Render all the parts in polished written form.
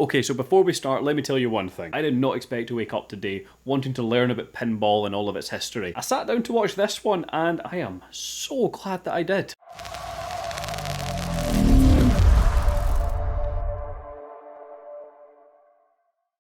Okay, so before we start, let me tell you one thing. I did not expect to wake up today wanting to learn about pinball and all of its history. I sat down to watch this one and I am so glad that I did.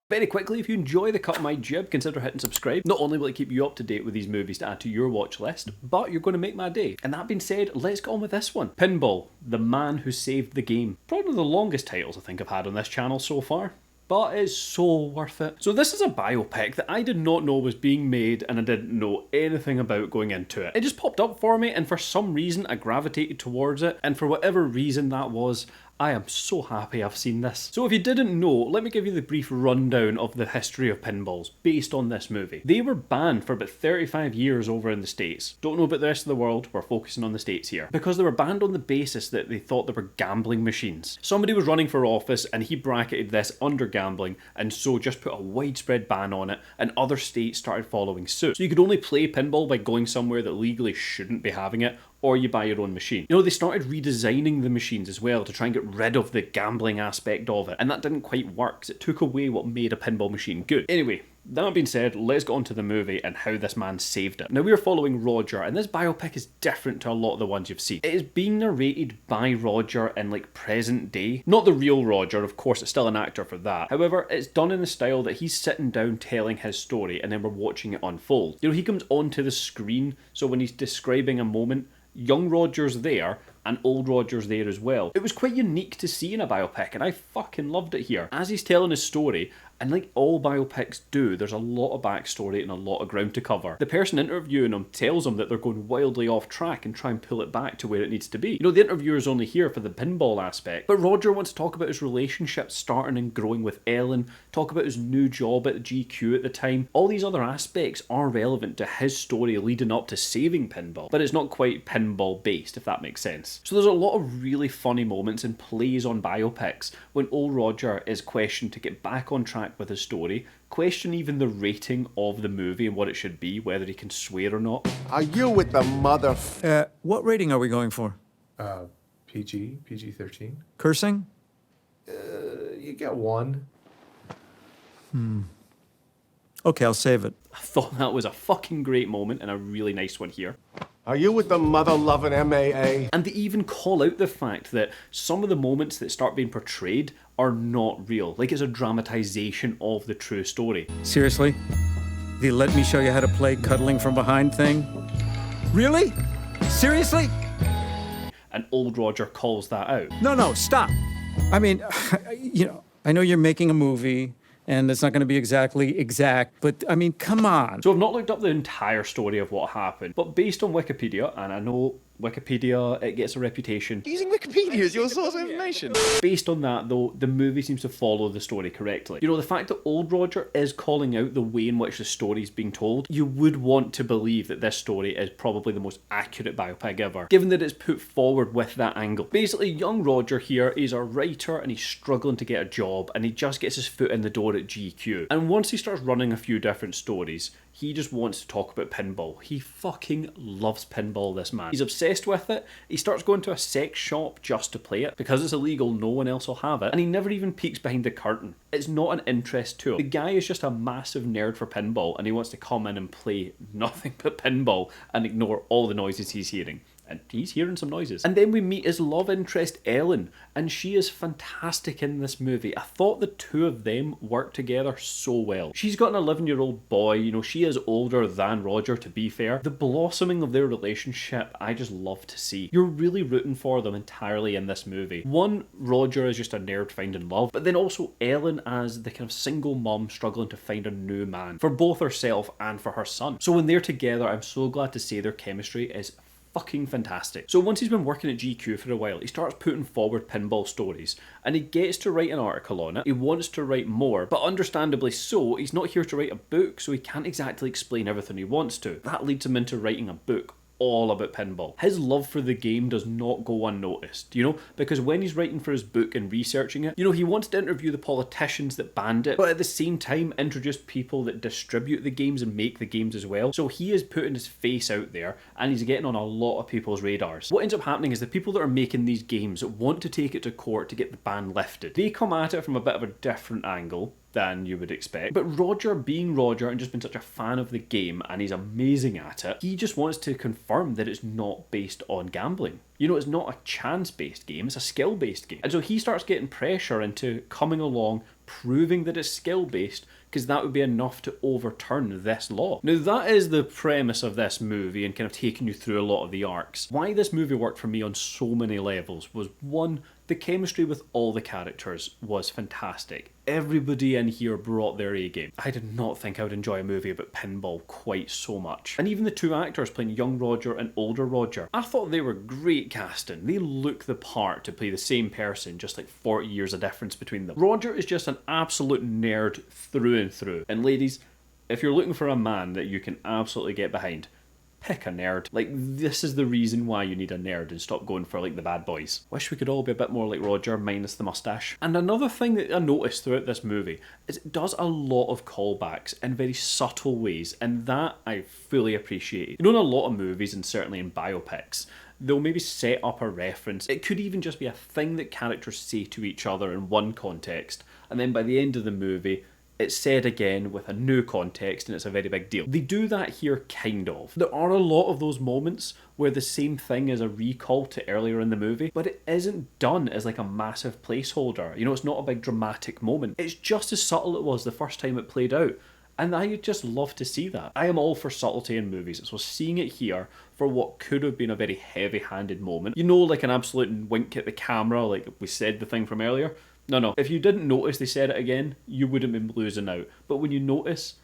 Very quickly, if you enjoy the cut of my jib, consider hitting subscribe. Not only will it keep you up to date with these movies to add to your watch list, but you're going to make my day. And that being said, let's get on with this one. Pinball, the man who saved the game. Probably one of the longest titles I think I've had on this channel so far, but it's so worth it. So this is a biopic that I did not know was being made and I didn't know anything about going into it. It just popped up for me and for some reason I gravitated towards it, and for whatever reason that was, I am so happy I've seen this. So if you didn't know, let me give you the brief rundown of the history of pinballs based on this movie. They were banned for about 35 years over in the States. Don't know about the rest of the world, we're focusing on the States here. Because they were banned on the basis that they thought they were gambling machines. Somebody was running for office and he bracketed this under gambling, and so just put a widespread ban on it, and other states started following suit. So you could only play pinball by going somewhere that legally shouldn't be having it, or you buy your own machine. You know, they started redesigning the machines as well to try and get rid of the gambling aspect of it, and that didn't quite work because it took away what made a pinball machine good. Anyway, that being said, let's get on to the movie and how this man saved it. Now, we're following Roger, and this biopic is different to a lot of the ones you've seen. It is being narrated by Roger in like present day. Not the real Roger, of course, it's still an actor for that. However, it's done in the style that he's sitting down telling his story and then we're watching it unfold. You know, he comes onto the screen, so when he's describing a moment, young Roger's there and old Roger's there as well. It was quite unique to see in a biopic and I fucking loved it here. As he's telling his story, and like all biopics do, there's a lot of backstory and a lot of ground to cover. The person interviewing him tells him that they're going wildly off track and try and pull it back to where it needs to be. You know, the interviewer's only here for the pinball aspect, but Roger wants to talk about his relationship starting and growing with Ellen, talk about his new job at the GQ at the time. All these other aspects are relevant to his story leading up to saving pinball, but it's not quite pinball based, if that makes sense. So there's a lot of really funny moments and plays on biopics when old Roger is questioned to get back on track with his story, question even the rating of the movie and what it should be, whether he can swear or not. Are you with the mother... What rating are we going for? PG-13. Cursing? You get one. Okay, I'll save it. I thought that was a fucking great moment and a really nice one here. Are you with the mother-loving MAA? And they even call out the fact that some of the moments that start being portrayed are not real. Like it's a dramatization of the true story. Seriously? The let me show you how to play cuddling from behind thing? Really? Seriously? And old Roger calls that out. No, stop. I mean, you know, I know you're making a movie, and it's not going to be exactly exact, but I mean, come on. So I've not looked up the entire story of what happened, but based on Wikipedia, and I know Wikipedia, it gets a reputation. Using Wikipedia as your source of information. Based on that, though, the movie seems to follow the story correctly. You know, the fact that old Roger is calling out the way in which the story is being told, you would want to believe that this story is probably the most accurate biopic ever, given that it's put forward with that angle. Basically, young Roger here is a writer and he's struggling to get a job, and he just gets his foot in the door at GQ. And once he starts running a few different stories, he just wants to talk about pinball. He fucking loves pinball, this man. He's obsessed with it. He starts going to a sex shop just to play it. Because it's illegal, no one else will have it. And he never even peeks behind the curtain. It's not an interest to him. The guy is just a massive nerd for pinball and he wants to come in and play nothing but pinball and ignore all the noises he's hearing. And he's hearing some noises. And then we meet his love interest, Ellen, and she is fantastic in this movie. I thought the two of them worked together so well. She's got an 11-year-old boy, you know, she is older than Roger, to be fair. The blossoming of their relationship, I just love to see. You're really rooting for them entirely in this movie. One, Roger is just a nerd finding love, but then also Ellen as the kind of single mum struggling to find a new man, for both herself and for her son. So when they're together, I'm so glad to say their chemistry is fucking fantastic. So once he's been working at GQ for a while, he starts putting forward pinball stories and he gets to write an article on it. He wants to write more, but understandably so, he's not here to write a book, so he can't exactly explain everything he wants to. That leads him into writing a book all about pinball. His love for the game does not go unnoticed, you know, because when he's writing for his book and researching it, you know, he wants to interview the politicians that banned it, but at the same time introduce people that distribute the games and make the games as well. So he is putting his face out there and he's getting on a lot of people's radars. What ends up happening is the people that are making these games want to take it to court to get the ban lifted. They come at it from a bit of a different angle than you would expect. But Roger, being Roger and just been such a fan of the game, and he's amazing at it, he just wants to confirm that it's not based on gambling. You know, it's not a chance-based game, it's a skill-based game. And so he starts getting pressure into coming along, proving that it's skill-based, because that would be enough to overturn this law. Now that is the premise of this movie and kind of taking you through a lot of the arcs. Why this movie worked for me on so many levels was, one, the chemistry with all the characters was fantastic. Everybody in here brought their A game. I did not think I would enjoy a movie about pinball quite so much. And even the two actors playing young Roger and older Roger, I thought they were great casting. They look the part to play the same person, just like 40 years of difference between them. Roger is just an absolute nerd through and through. And ladies, if you're looking for a man that you can absolutely get behind, pick a nerd. Like, this is the reason why you need a nerd and stop going for like the bad boys. Wish we could all be a bit more like Roger, minus the mustache. And another thing that I noticed throughout this movie is it does a lot of callbacks in very subtle ways, and that I fully appreciate. You know, in a lot of movies, and certainly in biopics, they'll maybe set up a reference. It could even just be a thing that characters say to each other in one context, and then by the end of the movie, it's said again with a new context and it's a very big deal. They do that here, kind of. There are a lot of those moments where the same thing is a recall to earlier in the movie, but it isn't done as like a massive placeholder. You know, it's not a big dramatic moment. It's just as subtle it was the first time it played out. And I just love to see that. I am all for subtlety in movies, so seeing it here for what could have been a very heavy-handed moment, you know, like an absolute wink at the camera, like we said the thing from earlier. No. If you didn't notice they said it again, you wouldn't be losing out. But when you notice,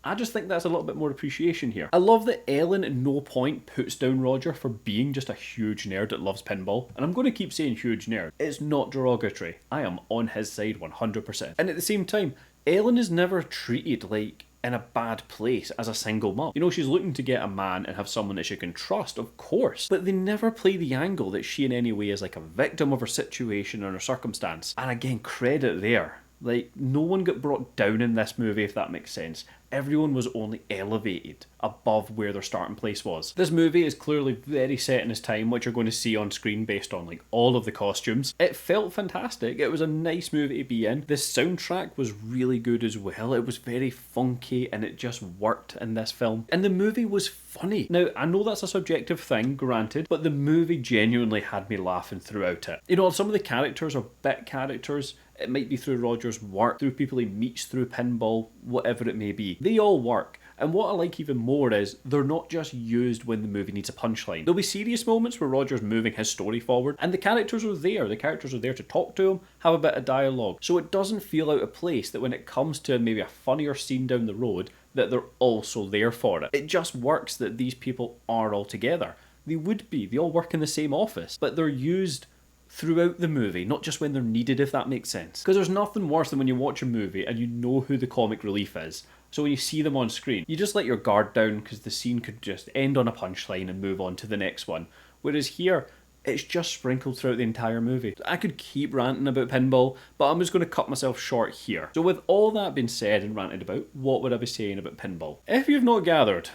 I just think that's a little bit more appreciation here. I love that Ellen at no point puts down Roger for being just a huge nerd that loves pinball. And I'm going to keep saying huge nerd. It's not derogatory. I am on his side 100%. And at the same time, Ellen is never treated like in a bad place as a single mum. You know, she's looking to get a man and have someone that she can trust, of course, but they never play the angle that she in any way is like a victim of her situation or her circumstance. And again, credit there. Like, no one got brought down in this movie, if that makes sense. Everyone was only elevated above where their starting place was. This movie is clearly very set in its time, which you're going to see on screen based on like all of the costumes. It felt fantastic. It was a nice movie to be in. The soundtrack was really good as well. It was very funky and it just worked in this film. And the movie was funny. Now, I know that's a subjective thing, granted, but the movie genuinely had me laughing throughout it. You know, some of the characters are bit characters. It might be through Roger's work, through people he meets through pinball, whatever it may be. They all work. And what I like even more is they're not just used when the movie needs a punchline. There'll be serious moments where Roger's moving his story forward and the characters are there. The characters are there to talk to him, have a bit of dialogue. So it doesn't feel out of place that when it comes to maybe a funnier scene down the road, that they're also there for it. It just works that these people are all together. They would be. They all work in the same office, but they're used throughout the movie, not just when they're needed, if that makes sense. Because there's nothing worse than when you watch a movie and you know who the comic relief is. So when you see them on screen, you just let your guard down because the scene could just end on a punchline and move on to the next one. Whereas here, it's just sprinkled throughout the entire movie. I could keep ranting about pinball, but I'm just going to cut myself short here. So with all that being said and ranted about, what would I be saying about pinball? If you've not gathered,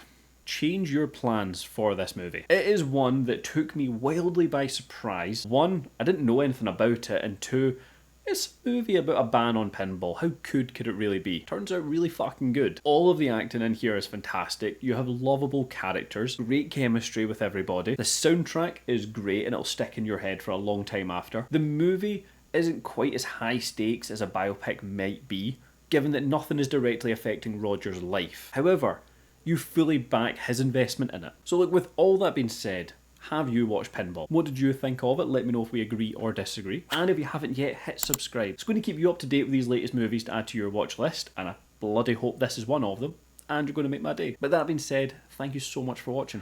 change your plans for this movie. It is one that took me wildly by surprise. One, I didn't know anything about it, and two, it's a movie about a ban on pinball. How good could it really be? Turns out really fucking good. All of the acting in here is fantastic. You have lovable characters, great chemistry with everybody. The soundtrack is great and it'll stick in your head for a long time after. The movie isn't quite as high stakes as a biopic might be, given that nothing is directly affecting Roger's life. However, you fully back his investment in it. So look, with all that being said, have you watched Pinball? What did you think of it? Let me know if we agree or disagree. And if you haven't yet, hit subscribe. It's going to keep you up to date with these latest movies to add to your watch list, and I bloody hope this is one of them, and you're going to make my day. But that being said, thank you so much for watching.